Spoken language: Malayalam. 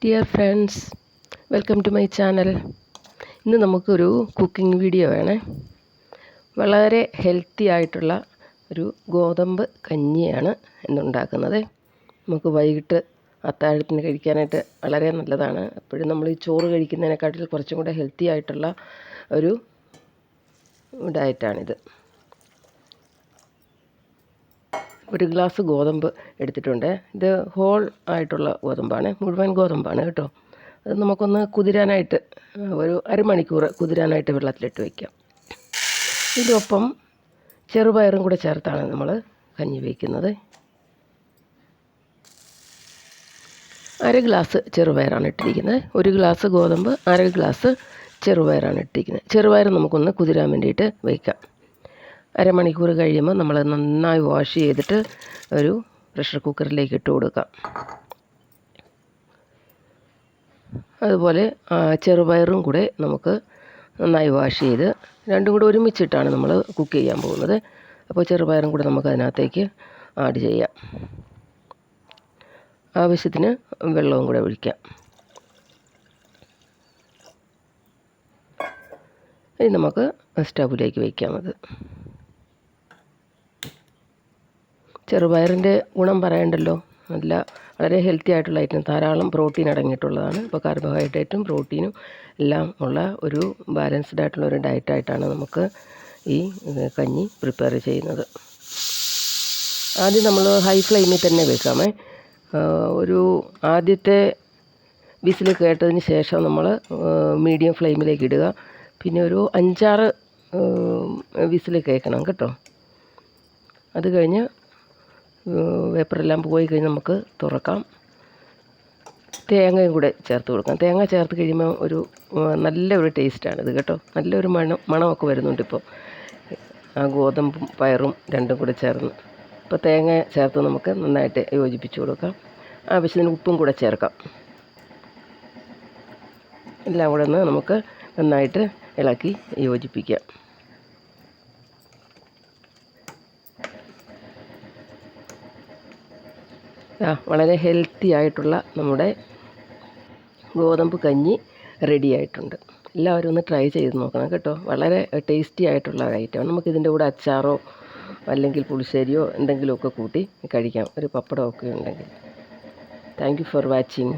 Dear friends, welcome to my channel. ഇന്ന് നമുക്കൊരു കുക്കിംഗ് വീഡിയോ വേണേ. വളരെ ഹെൽത്തി ആയിട്ടുള്ള ഒരു ഗോതമ്പ് കഞ്ഞിയാണ് ഇന്നുണ്ടാക്കുന്നത്. നമുക്ക് വൈകിട്ട് അത്താഴത്തിന് കഴിക്കാനായിട്ട് വളരെ നല്ലതാണ്. എപ്പോഴും നമ്മൾ ഈ ചോറ് കഴിക്കുന്നതിനെക്കാട്ടിൽ കുറച്ചും കൂടെ ഹെൽത്തി ആയിട്ടുള്ള ഒരു ഡയറ്റാണിത്. ഒരു ഗ്ലാസ് ഗോതമ്പ് എടുത്തിട്ടുണ്ട്. ഇത് ഹോൾ ആയിട്ടുള്ള ഗോതമ്പാണ്, മുഴുവൻ ഗോതമ്പാണ് കേട്ടോ. അത് നമുക്കൊന്ന് കുതിരാനായിട്ട് ഒരു അരമണിക്കൂർ കുതിരാനായിട്ട് വെള്ളത്തിലിട്ട് വയ്ക്കാം. ഇതിനൊപ്പം ചെറുപയറും കൂടെ ചേർത്താണ് നമ്മൾ കഞ്ഞി വയ്ക്കുന്നത്. 1/2 ഗ്ലാസ് ചെറുപയറാണ് ഇട്ടിരിക്കുന്നത്. 1 ഗ്ലാസ് ഗോതമ്പ്, 1/2 ഗ്ലാസ് ചെറുപയറാണ് ഇട്ടിരിക്കുന്നത്. ചെറുപയർ നമുക്കൊന്ന് കുതിരാൻ വേണ്ടിയിട്ട് വയ്ക്കാം. അരമണിക്കൂർ കഴിയുമ്പോൾ നമ്മൾ നന്നായി വാഷ് ചെയ്തിട്ട് ഒരു പ്രഷർ കുക്കറിലേക്ക് ഇട്ട് കൊടുക്കാം. അതുപോലെ ചെറുപയറും കൂടെ നമുക്ക് നന്നായി വാഷ് ചെയ്ത് രണ്ടും കൂടെ ഒരുമിച്ചിട്ടാണ് നമ്മൾ കുക്ക് ചെയ്യാൻ പോകുന്നത്. അപ്പോൾ ചെറുപയറും കൂടെ നമുക്ക് അതിനകത്തേക്ക് ആഡ് ചെയ്യാം. ആവശ്യത്തിന് വെള്ളവും കൂടെ ഒഴിക്കാം. ഇനി നമുക്ക് സ്റ്റൗവിലേക്ക് വയ്ക്കാം. അത് ചെറുപയറിൻ്റെ ഗുണം പറയണ്ടല്ലോ, വളരെ ഹെൽത്തി ആയിട്ടുള്ള ഐറ്റം, ധാരാളം പ്രോട്ടീൻ അടങ്ങിയിട്ടുള്ളതാണ്. ഇപ്പോൾ കാർബോഹൈഡ്രേറ്റും പ്രോട്ടീനും എല്ലാം ഉള്ള ഒരു ബാലൻസ്ഡ് ആയിട്ടുള്ള ഒരു ഡയറ്റായിട്ടാണ് നമുക്ക് ഈ കഞ്ഞി പ്രിപ്പയർ ചെയ്യുന്നത്. ആദ്യം നമ്മൾ ഹൈ ഫ്ലെയിമിൽ തന്നെ വെക്കാമേ. ഒരു ആദ്യത്തെ വിസിൽ കേട്ടതിന് ശേഷം നമ്മൾ മീഡിയം ഫ്ലെയിമിലേക്ക് ഇടുക. പിന്നെ ഒരു 5-6 വിസിൽ കേൾക്കണം കേട്ടോ. അത് കഴിഞ്ഞ് വേപ്പറെല്ലാം പോയി കഴിഞ്ഞ് നമുക്ക് തുറക്കാം. തേങ്ങയും കൂടെ ചേർത്ത് കൊടുക്കാം. തേങ്ങ ചേർത്ത് കഴിയുമ്പോൾ ഒരു നല്ലൊരു ടേസ്റ്റാണിത് കേട്ടോ. നല്ലൊരു മണമൊക്കെ വരുന്നുണ്ട് ഇപ്പോൾ, ആ ഗോതമ്പും പയറും രണ്ടും കൂടെ ചേർന്ന്. ഇപ്പോൾ തേങ്ങ ചേർത്ത് നമുക്ക് നന്നായിട്ട് യോജിപ്പിച്ച് കൊടുക്കാം. ആവശ്യത്തിന് ഉപ്പും കൂടെ ചേർക്കാം. എല്ലാം കൂടെ ഒന്ന് നമുക്ക് നന്നായിട്ട് ഇളക്കി യോജിപ്പിക്കാം. വളരെ ഹെൽത്തി ആയിട്ടുള്ള നമ്മുടെ ഗോതമ്പ് കഞ്ഞി റെഡി ആയിട്ടുണ്ട്. എല്ലാവരും ഒന്ന് ട്രൈ ചെയ്ത് നോക്കണം കേട്ടോ. വളരെ ടേസ്റ്റി ആയിട്ടുള്ള ഐറ്റമാണ്. നമുക്കിതിൻ്റെ കൂടെ അച്ചാറോ അല്ലെങ്കിൽ പുളിശ്ശേരിയോ എന്തെങ്കിലുമൊക്കെ കൂട്ടി കഴിക്കാം, ഒരു പപ്പടമൊക്കെ ഉണ്ടെങ്കിൽ. Thank you for watching.